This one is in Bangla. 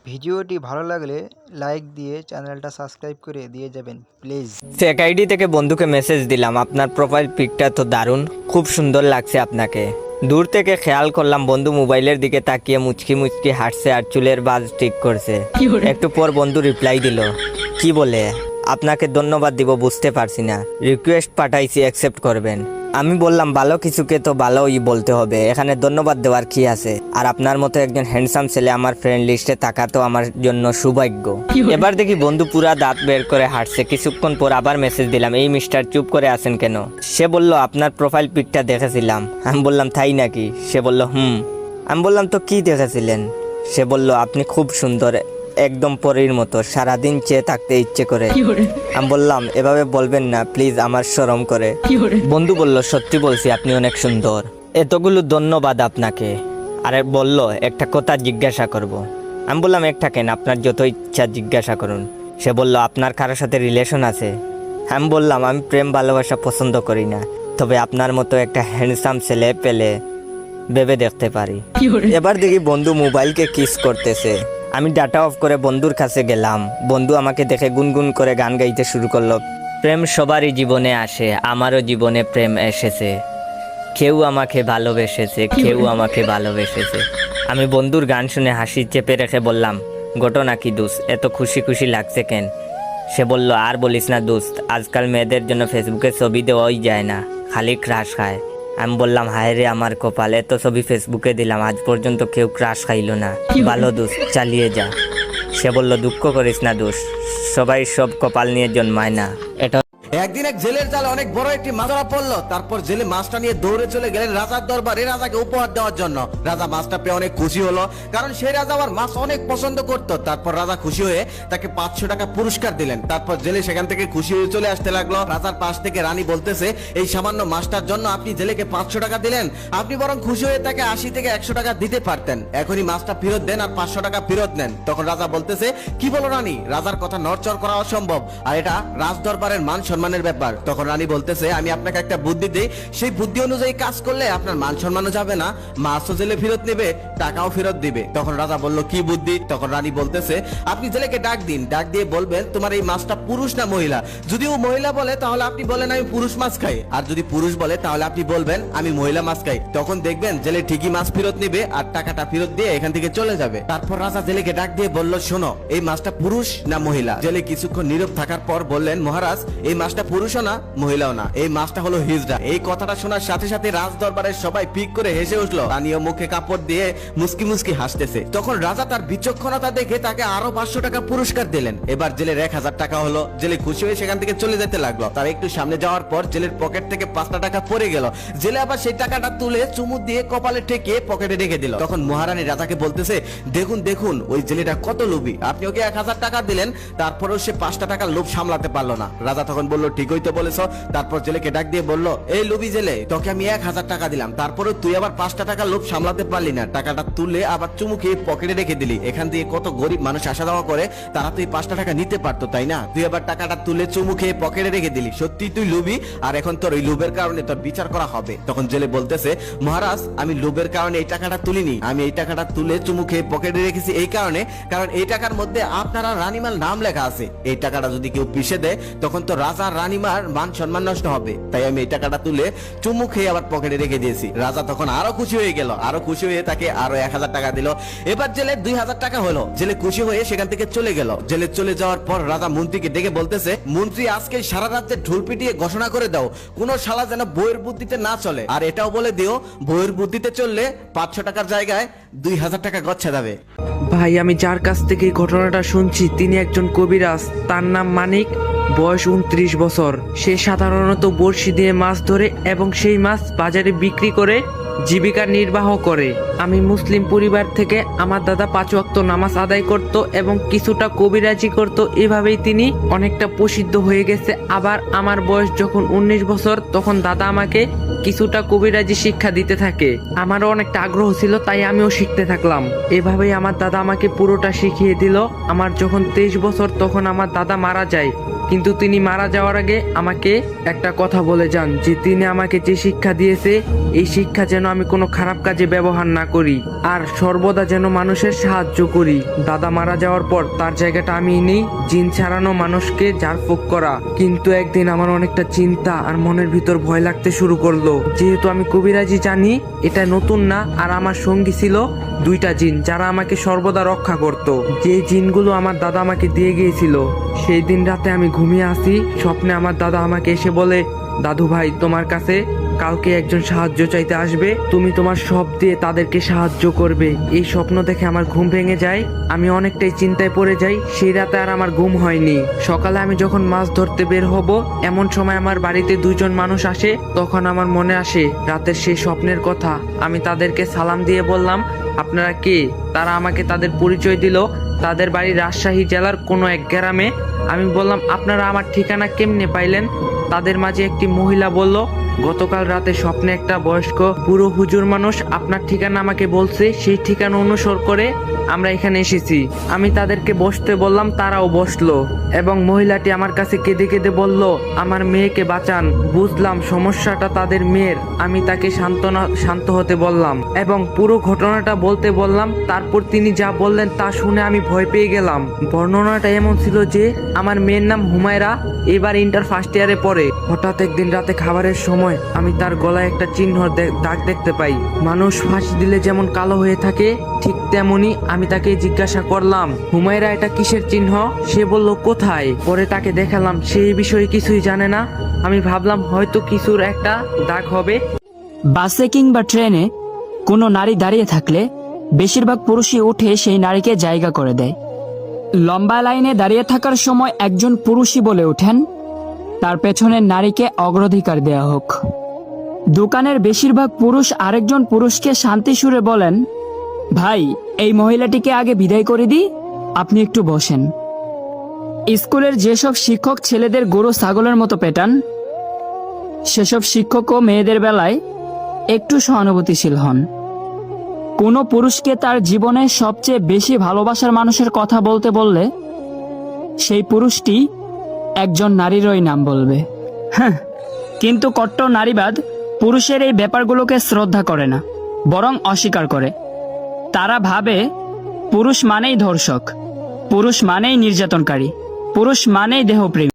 ভিডিওটি ভালো লাগলে লাইক দিয়ে চ্যানেলটা সাবস্ক্রাইব করে দিয়ে যাবেন প্লিজ। ফেক আইডি থেকে বন্ধুকে মেসেজ দিলাম, আপনার প্রোফাইল পিকটা তো দারুণ, খুব সুন্দর লাগছে আপনাকে। দূর থেকে খেয়াল করলাম বন্ধু মোবাইলের দিকে তাকিয়ে মুচকি মুচকি হাসছে আর চুলের বাজ ঠিক করছে। একটু পর বন্ধু রিপ্লাই দিল, কি বলে আপনাকে ধন্যবাদ দিব বুঝতে পারছি না, রিকোয়েস্ট পাঠাইছি অ্যাকসেপ্ট করবেন। আমি বললাম ভালো কিছুকে তো ভালোই বলতে হবে, এখানে ধন্যবাদ দেওয়ার কি আছে, আর আপনার মতো একজন হ্যান্ডসাম ছেলে আমার ফ্রেন্ড লিস্টে থাকা তো আমার জন্য সৌভাগ্য। এবার দেখি বন্ধু পুরা দাঁত বের করে হাঁটছে। কিছুক্ষণ পর আবার মেসেজ দিলাম, এই মিস্টার চুপ করে আছেন কেন? সে বলল আপনার প্রোফাইল পিকটা দেখেছিলাম। আমি বললাম তাই নাকি? সে বলল হুম। আমি বললাম তো কি দেখেছিলেন? সে বলল আপনি খুব সুন্দর, একদম পরীর মতো, সারাদিন চেয়ে থাকতে ইচ্ছে করে। আমি বললাম এভাবে বলবেন না প্লিজ, আমার শরম করে। বন্ধু বলল সত্যি বলছি, আপনি অনেক সুন্দর। এতগুলো ধন্যবাদ আপনাকে। আরে বলল একটা কথা জিজ্ঞাসা করব। আমি বললাম একটা কেন, আপনার যত ইচ্ছা জিজ্ঞাসা করুন। সে বলল আপনার কারোর সাথে রিলেশন আছে? আমি বললাম আমি প্রেম ভালোবাসা পছন্দ করি না, তবে আপনার মতো একটা হ্যান্ডসাম ছেলে পেলে ভেবে দেখতে পারি। এবার দেখি বন্ধু মোবাইলকে কিস করতেছে। আমি ডাটা অফ করে বন্ধুর কাছে গেলাম। বন্ধু আমাকে দেখে গুনগুন করে গান গাইতে শুরু করলো। প্রেম সবারই জীবনে আসে, আমারও জীবনে প্রেম এসেছে, কেউ আমাকে ভালোবেসেছে, কেউ আমাকে ভালোবেসেছে। আমি বন্ধুর গান শুনে হাসি চেপে রেখে বললাম ঘটনা কি দোস্ত, এত খুশি খুশি লাগছে কেন? সে বলল আর বলিস না দোস্ত, আজকাল মেয়েদের জন্য ফেসবুকে ছবি দেওয়াই যায় না, খালি ক্রাশ খায়। আমি বললাম হায় রে আমার কপাল, এত ছবি ফেসবুকে দিলাম, আজ পর্যন্ত কেউ ক্রাশ খাইলো না। ভালো দোস্ত, চালিয়ে যা। সে বলল দুঃখ করিস না দোস্ত, সবাই সব কপাল নিয়ে জন্মায় না। এটা একদিন এক জেলের জালে অনেক বড় একটি মাছ ধরা পড়লো। তারপর জেলে মাছটা নিয়ে দৌড়ে চলে গেলেন রাজার দরবারে রাজাকে উপহার দেওয়ার জন্য। রাজা মাছটা পেয়ে অনেক খুশি হলো, কারণ সেই রাজা আবার মাছ অনেক পছন্দ করতো। তারপর রাজা খুশি হয়ে তাকে 500 টাকা পুরস্কার দিলেন। তারপর জেলে সেখান থেকে খুশি হয়ে চলে আসতে লাগলো। রাজার পাশ থেকে রানী বলতেছে, এই সামান্য মাছটার জন্য আপনি জেলেকে 500 টাকা দিলেন, আপনি বরং খুশি হয়ে তাকে 80 থেকে 100 টাকা দিতে পারতেন। এখনই মাছটা ফেরত দেন আর 500 টাকা ফেরত নেন। তখন রাজা বলতেছে, কি বলো রানী, রাজার কথা নড়চড় করা অসম্ভব, আর এটা রাজ দরবারের মান সম্মানের ব্যাপার। তখন রানী বলতেছে, আমি আপনাকে একটা বুদ্ধি দিই, সেই বুদ্ধি অনুযায়ী কাজ করলে আপনার মান সম্মানও যাবে না, মাছও জেলে ফেরত নেবে, টাকাও ফেরত দিবে। তখন রাজা বলল, কি বুদ্ধি? তখন রানী বলতেছে, আপনি জেলেকে ডাক দিন, ডাক দিয়ে বলবেন তোমার এই মাছটা পুরুষ না মহিলা। যদি ও মহিলা বলে তাহলে আপনি বলেন আমি পুরুষ মাছ খাই, আর যদি পুরুষ বলে তাহলে আপনি বলবেন আমি মহিলা মাছ খাই। তখন দেখবেন জেলে ঠিকই মাছ ফেরত নেবে আর টাকাটা ফেরত দিয়ে এখান থেকে চলে যাবে। তারপর রাজা জেলেকে ডাক দিয়ে বলল, শোনো, এই মাছটা পুরুষ না মহিলা? জেলে কিছুক্ষণ নীরব থাকার পর বললেন, মহারাজ এই মাছটা পুরুষও না মহিলাও না, এই মাছটা হলো হিজড়া। এই কথাটা শোনার সাথে সাথে রাজ দরবারের সবাই পিক করে হেসে উঠলো। রানীও মুখে কাপড় দিয়ে মুস্কি মুস্কি হাসতেছে। তখন রাজা তার বিচক্ষণতা দেখে তাকে আরো 500 টাকা পুরস্কার দিলেন। এবার জেলের 1000 টাকা হলো। জেলে খুশি হয়ে সেখান থেকে চলে যেতে লাগলো। তার একটু সামনে যাওয়ার পর জেলের পকেট থেকে 5টা টাকা পড়ে গেল। জেলে আবার সেই টাকাটা তুলে চুমু দিয়ে কপালে ঠেকিয়ে পকেটে রেখে দিল। তখন মহারানী রাজাকে বলতেছে, দেখুন দেখুন ওই জেলেটা কত লোভী, আপনি ওকে 1000 টাকা দিলেন, তারপরেও সে 5টা টাকার লোভ সামলাতে পারলো না। রাজা তখন বলল, ঠিকই তো বলেছ। তারপর জেলেকে ডাক দিয়ে বলল, এই লোভী জেলে, তোকে আমি 1000 টাকা দিলাম, তারপরেও তুই আবার 5টা টাকা লোভ সামলাতে পারলি না, টাকাটা তুলে আবার চুমু খেয়ে পকেটে রেখে দিলি। এখান দিয়ে কত গরিব মানুষ আসা যাওয়া করে, তারা তুই 5টা টাকা নিতে পারতো তাই না? তুই আবার টাকাটা তুলে চুমু খেয়ে পকেটে রেখে দিলি, সত্যি তুই লোভী, আর এখন তোর ওই লোভের কারণে তোর বিচার করা হবে। তখন জেলে বলতেছে, মহারাজ আমি লোভের কারণে এই টাকাটা তুলিনি, আমি এই টাকাটা তুলে চুমু খেয়ে পকেটে রেখেছি এই কারণে, কারণ এই টাকার মধ্যে আপনারা রানীমার নাম লেখা আছে। এই টাকাটা যদি কেউ পিষে দেয় তখন তো রাজা রানীমার মান সম্মান নষ্ট হবে, তাই আমি এই টাকাটা তুলে চুমু খেয়ে আবার পকেটে রেখে দিয়েছি। রাজা তখন আরো খুশি হয়ে গেল, আরো খুশি হয়ে তাকে আরো 1000 টাকা দিল। এবার জেলে 2000 টাকা হলো। জেলে খুশি হয়ে সেখান থেকে চলে গেল। জেলে চলে যাওয়ার পর রাজা মন্ত্রীকে ডেকে বলতেছে, মন্ত্রী আজকে সারা রাতে ঢোল পিটিয়ে ঘোষণা করে দাও, কোন শালা যেন বইয়ের বুদ্ধিতে না চলে, আর এটাও বলে দিও বইয়ের বুদ্ধিতে চললে 500 টাকার জায়গায় 2000 টাকা গচ্ছা যাবে। ভাই আমি যার কাছ থেকে এই ঘটনাটা শুনছি তিনি একজন কবিরাজ, তার নাম মানিক, বয়স 29 বছর। সে সাধারণত বড়শি দিয়ে মাছ ধরে এবং সেই মাছ বাজারে বিক্রি করে জীবিকা নির্বাহ করে। আমি মুসলিম পরিবার থেকে, আমার দাদা 5 ওয়াক্ত নামাজ আদায় করত এবং কিছুটা কবিরাজি করত, এভাবেই তিনি অনেকটা প্রসিদ্ধ হয়ে গেছে। আবার আমার বয়স যখন 19 বছর তখন দাদা আমাকে কিছুটা কবিরাজি শিক্ষা দিতে থাকে। আমারও অনেকটা আগ্রহ ছিল, তাই আমিও শিখতে থাকলাম। এভাবেই আমার দাদা আমাকে পুরোটা শিখিয়ে দিল। আমার যখন 23 বছর তখন আমার দাদা মারা যায়, কিন্তু তিনি মারা যাওয়ার আগে আমাকে একটা কথা বলে যান যে তিনি আমাকে যে শিক্ষা দিয়েছে এই শিক্ষা যেন আমি কোনো খারাপ কাজে ব্যবহার না করি, আর সর্বদা যেন মানুষের সাহায্য করি। দাদা মারা যাওয়ার পর তার জায়গাটা আমি নেই, জিন ছাড়ানো মানুষকে ঝাড়ফুঁক করা। কিন্তু একদিন আমার অনেকটা চিন্তা আর মনের ভিতর ভয় লাগতে শুরু করলো, যেহেতু আমি কবিরাজি জানি, এটা নতুন না। আর আমার সঙ্গী ছিল 2টা জিন, যারা আমাকে সর্বদা রক্ষা করত, যে জিনগুলো আমার দাদা আমাকে দিয়ে গিয়েছিল। সেই দিন রাতে আমি ঘুমিয়ে আসি, স্বপ্নে আমার দাদা আমাকে এসে বলে, দাদু ভাই, তোমার কাছে কালকে একজন সাহায্য চাইতে আসবে, তুমি তোমার সব দিয়ে তাদেরকে সাহায্য করবে। এই স্বপ্ন দেখে আমার ঘুম ভেঙে যায়, আমি অনেকটাই চিন্তায় পড়ে যাই। সেই রাতে আর আমার ঘুম হয়নি। সকালে আমি যখন মাছ ধরতে বের হব, এমন সময় আমার বাড়িতে 2জন মানুষ আসে। তখন আমার মনে আসে রাতের সেই স্বপ্নের কথা। আমি তাদেরকে সালাম দিয়ে বললাম, আপনারা কে? তারা আমাকে তাদের পরিচয় দিল, তাদের বাড়ি রাজশাহী জেলার কোনো এক গ্রামে। আমি বললাম, আপনারা আমার ঠিকানা কেমনে পাইলেন? তাদের মাঝে একটি মহিলা বলল, গতকাল রাতে স্বপ্নে একটা বয়স্ক বুড়ো হুজুর মানুষ আপনার ঠিকানা আমাকে বলছে, সেই ঠিকানা অনুসরণ করে আমরা এখানে এসেছি। আমি তাদেরকে বসতে বললাম, তারাও বসলো, এবং মহিলাটি আমার কাছে কেঁদে কেঁদে বলল, আমার মেয়েকে বাঁচান। বুঝলাম সমস্যাটা তাদের মেয়ের। আমি তাকে শান্ত হতে বললাম এবং পুরো ঘটনাটা বলতে বললাম। তারপর তিনি যা বললেন তা শুনে আমি ভয় পেয়ে গেলাম। বর্ণনাটা এমন ছিল যে আমার মেয়ের নাম হুমায়রা, এবার ইন্টার ফার্স্ট ইয়ারে পড়ে। হঠাৎ একদিন রাতে খাবারের সময় আমি তার গলায় একটা চিহ্ন দাগ দেখতে পাই। মানুষ ফাঁসি দিলে যেমন কালো হয়ে থাকে, ঠিক তেমনি। আমি তাকে জিজ্ঞাসা করলাম, হুমায়রা, এটা কিসের চিহ্ন? সে বলল, কোথায়? পরে তাকে দেখালাম, সে এই বিষয়ে কিছুই জানে না। আমি ভাবলাম হয়তো কিছুর একটা দাগ হবে। বাসে কিংবা ট্রেনে কোনো নারী দাঁড়িয়ে থাকলে বেশিরভাগ পুরুষই উঠে সেই নারীকে জায়গা করে দেয়। লম্বা লাইনে দাঁড়িয়ে থাকার সময় একজন পুরুষই বলে ওঠেন, তার পেছনের নারীকে অগ্রাধিকার দেয়া হোক। দোকানের বেশিরভাগ পুরুষ আরেকজন পুরুষকে শান্তি সুরে বলেন, ভাই, এই মহিলাটিকে আগে বিদায় করে দিই, আপনি একটু বসেন। স্কুলের যেসব শিক্ষক ছেলেদের গরু ছাগলের মতো পেটান, সেসব শিক্ষকও মেয়েদের বেলায় একটু সহানুভূতিশীল হন। কোনো পুরুষকে তার জীবনে সবচেয়ে বেশি ভালোবাসার মানুষের কথা বলতে বললে সেই পুরুষটি একজন নারীরই নাম বলবে। হ্যাঁ, কিন্তু কট্টর নারীবাদ পুরুষের এই ব্যাপারগুলোকে শ্রদ্ধা করে না, বরং অস্বীকার করে। তারা ভাবে পুরুষ মানেই ধর্ষক, পুরুষ মানেই নির্যাতনকারী, পুরুষ মানেই দেহপ্রেমী।